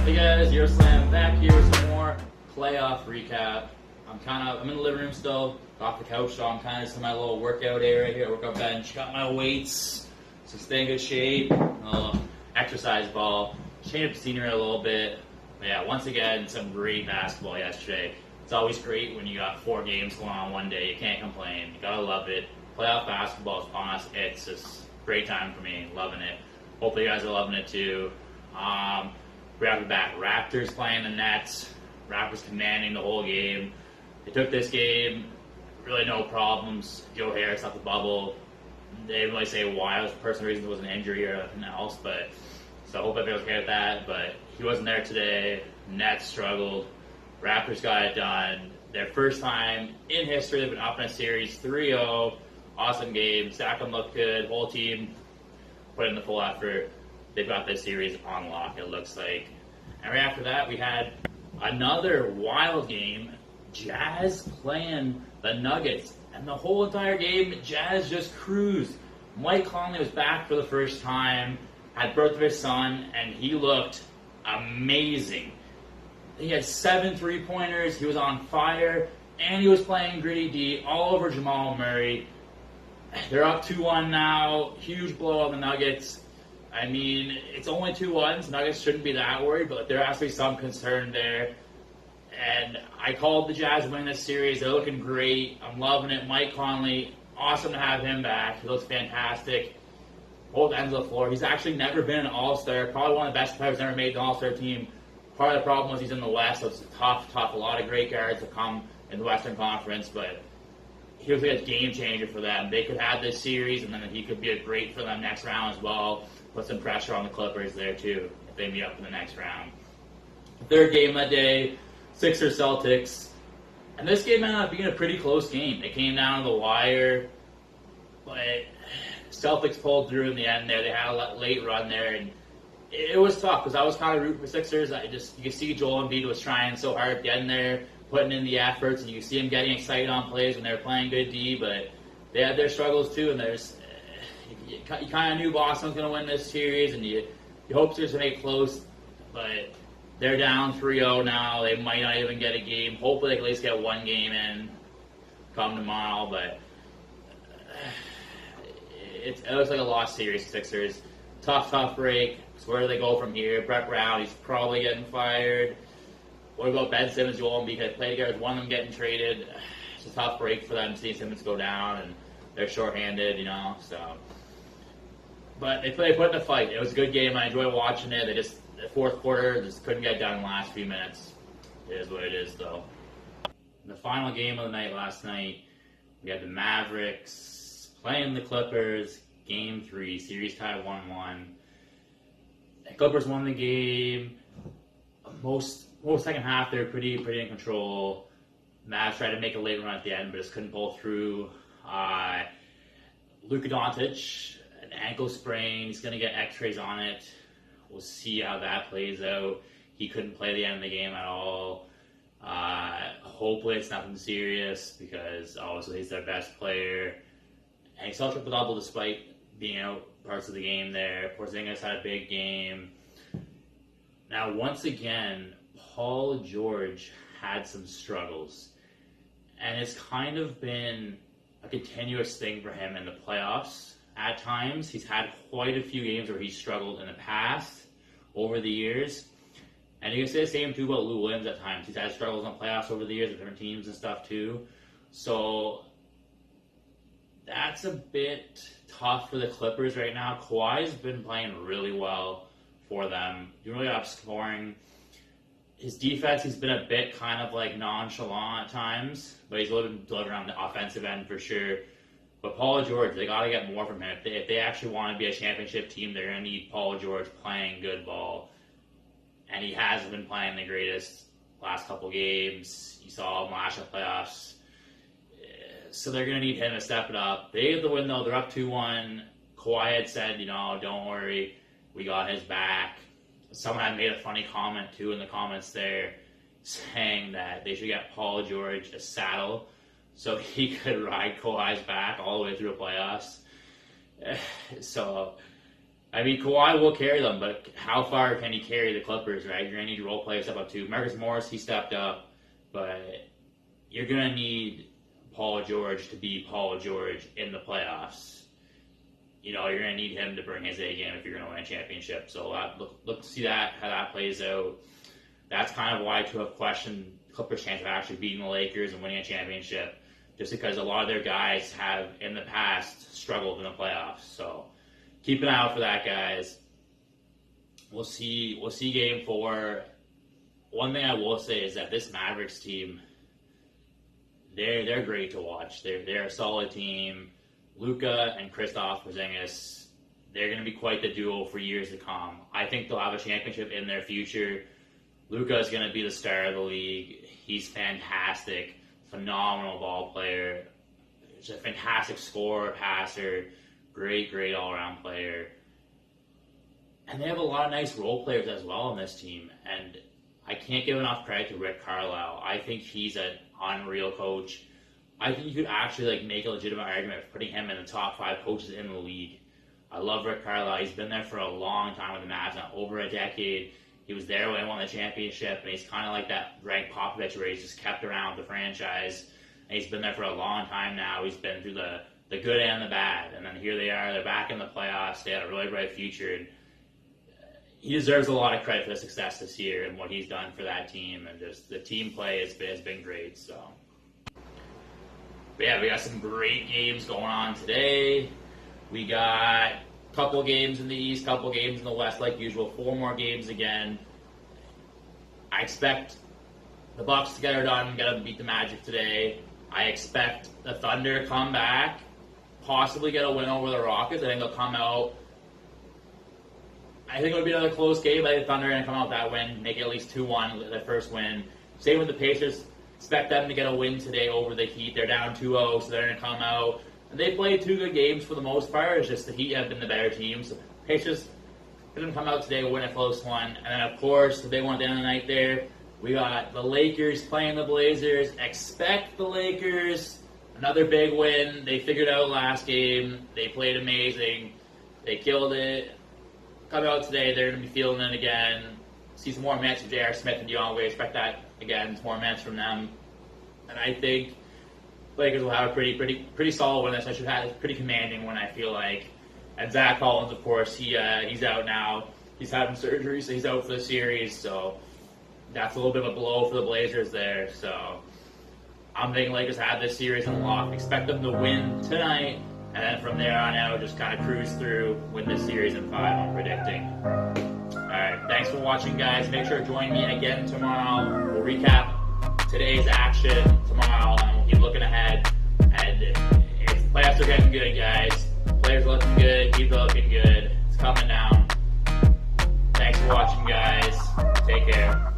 Hey guys, Euroslam back here with some more playoff recap. I'm in the living room still, off the couch, so I'm kind of just in my little workout area here, workout bench. Got my weights, so stay in good shape. Exercise ball, change up the scenery a little bit. But yeah, once again, some great basketball yesterday. It's always great when you got 4 games going on one day. You can't complain. You gotta love it. Playoff basketball is on us. It's just great time for me. Loving it. Hopefully you guys are loving it too. Right off the bat, Raptors playing the Nets. Raptors commanding the whole game. They took this game, really no problems. Joe Harris off the bubble. They didn't really say why. It was personal reasons. It was an injury or nothing else. But so I hope everyone's okay with that. But he wasn't there today. Nets struggled. Raptors got it done. Their first time in history they've been up in a series 3-0. Awesome game. Siakam looked good. Whole team put in the full effort. They've got this series on lock, it looks like. And right after that, we had another wild game. Jazz playing the Nuggets. And the whole entire game, Jazz just cruised. Mike Conley was back for the first time, had birth of his son, and he looked amazing. He had 7 3-pointers, he was on fire, and he was playing gritty D all over Jamal Murray. They're up 2-1 now. Huge blow on the Nuggets. I mean, it's only 2-1. Nuggets shouldn't be that worried, but there has to be some concern there. And I called the Jazz winning this series. They're looking great. I'm loving it. Mike Conley, awesome to have him back. He looks fantastic. Both ends of the floor. He's actually never been an All-Star. Probably one of the best players ever made the All-Star team. Part of the problem was he's in the West, so it's tough. A lot of great guards to come in the Western Conference, but he was like a game changer for them. They could have this series, and then he could be a great for them next round as well. Put some pressure on the Clippers there too if they meet up in the next round. Third game that day, Sixers Celtics, and this game ended up being a pretty close game. It came down to the wire, but Celtics pulled through in the end there. They had a late run there, and it was tough because I was kind of rooting for Sixers. You could see Joel Embiid was trying so hard getting there, putting in the efforts, and you could see him getting excited on plays when they were playing good D, but they had their struggles too, and you kind of knew Boston was going to win this series, and you hope they're going to make it close, but they're down 3-0 now. They might not even get a game. Hopefully they can at least get one game in come tomorrow, but it looks like a lost series for Sixers. Tough break. So where do they go from here? Brett Brown, he's probably getting fired. What about Ben Simmons, Joel Embiid? They play together with one of them getting traded. It's a tough break for them, seeing Simmons go down, and they're shorthanded, so. But they put in a fight. It was a good game. I enjoyed watching it. The fourth quarter, just couldn't get done in the last few minutes. It is what it is, though. The final game of the night last night, we had the Mavericks playing the Clippers, Game 3, series tied 1-1. The Clippers won the game. Most second half, they were pretty in control. Mavs tried to make a late run at the end, but just couldn't pull through. Luka Doncic, an ankle sprain. He's going to get x-rays on it. We'll see how that plays out. He couldn't play the end of the game at all. Hopefully it's nothing serious because obviously he's their best player. And he still triple-double despite being out parts of the game there. Porzingis had a big game. Now, once again, Paul George had some struggles. And it's kind of been a continuous thing for him in the playoffs. At times, he's had quite a few games where he's struggled in the past, over the years. And you can say the same too about Lou Williams at times. He's had struggles in the playoffs over the years with different teams and stuff too. So that's a bit tough for the Clippers right now. Kawhi's been playing really well for them. He really up scoring. His defense, he's been a bit kind of like nonchalant at times, but he's been delivering on the offensive end for sure. But Paul George, they got to get more from him. If they actually want to be a championship team, they're going to need Paul George playing good ball. And he hasn't been playing the greatest last couple games. You saw him last year playoffs. So they're going to need him to step it up. They get the win, though. They're up 2-1. Kawhi had said, don't worry. We got his back. Someone had made a funny comment, too, in the comments there, saying that they should get Paul George a saddle so he could ride Kawhi's back all the way through the playoffs. So I mean, Kawhi will carry them, but how far can he carry the Clippers, right? You're going to need role players step up too. Marcus Morris, he stepped up, but you're going to need Paul George to be Paul George in the playoffs. You know, you're going to need him to bring his A game if you're going to win a championship. So look to see how that plays out. That's kind of why to have questioned Clippers' chance of actually beating the Lakers and winning a championship, just because a lot of their guys have, in the past, struggled in the playoffs. So keep an eye out for that, guys. We'll see Game 4. One thing I will say is that this Mavericks team, they're great to watch. They're a solid team. Luka and Kristaps Porzingis, they're going to be quite the duo for years to come. I think they'll have a championship in their future. Luka is going to be the star of the league. He's fantastic, phenomenal ball player. He's a fantastic scorer, passer, great all-around player. And they have a lot of nice role players as well on this team. And I can't give enough credit to Rick Carlisle. I think he's an unreal coach. I think you could actually make a legitimate argument for putting him in the top 5 coaches in the league. I love Rick Carlisle. He's been there for a long time with the Mavs, now over a decade. He was there when they won the championship, and he's kind of like that Greg Popovich where he's just kept around the franchise. And he's been there for a long time now. He's been through the good and the bad. And then here they are. They're back in the playoffs. They had a really bright future. And he deserves a lot of credit for the success this year and what he's done for that team. And just the team play has been great. So, but yeah, we got some great games going on today. We got a couple games in the East, couple games in the West, like usual. 4 more games again. I expect the Bucks to get her done, got to beat the Magic today. I expect the Thunder to come back, possibly get a win over the Rockets. I think they'll come out. I think it'll be another close game. I think the Thunder are going to come out with that win, make it at least 2-1, their first win. Same with the Pacers. Expect them to get a win today over the Heat. They're down 2-0, so they're going to come out. And they played 2 good games for the most part. It's just the Heat have been the better team. So Pacers going to come out today, win a close one. And then, of course, the big one at the end of the night there, we got the Lakers playing the Blazers. Expect the Lakers. Another big win. They figured out last game. They played amazing. They killed it. Come out today. They're going to be feeling it again. See some more minutes from J.R. Smith and Dion Wade. Expect that again. Some more minutes from them. And I think Lakers will have a pretty solid win. I should have a pretty commanding one, I feel like. And Zach Collins, of course, he's out now. He's having surgery, so he's out for the series. So that's a little bit of a blow for the Blazers there. So I'm thinking Lakers have this series unlocked. Expect them to win tonight, and then from there on out, just kind of cruise through, win this series in 5, I'm predicting. All right, thanks for watching, guys. Make sure to join me again tomorrow. We'll recap today's action tomorrow, and we'll keep looking ahead. And if the playoffs are getting good, guys, players are looking good, teams are looking good. It's coming down. Thanks for watching, guys. Take care.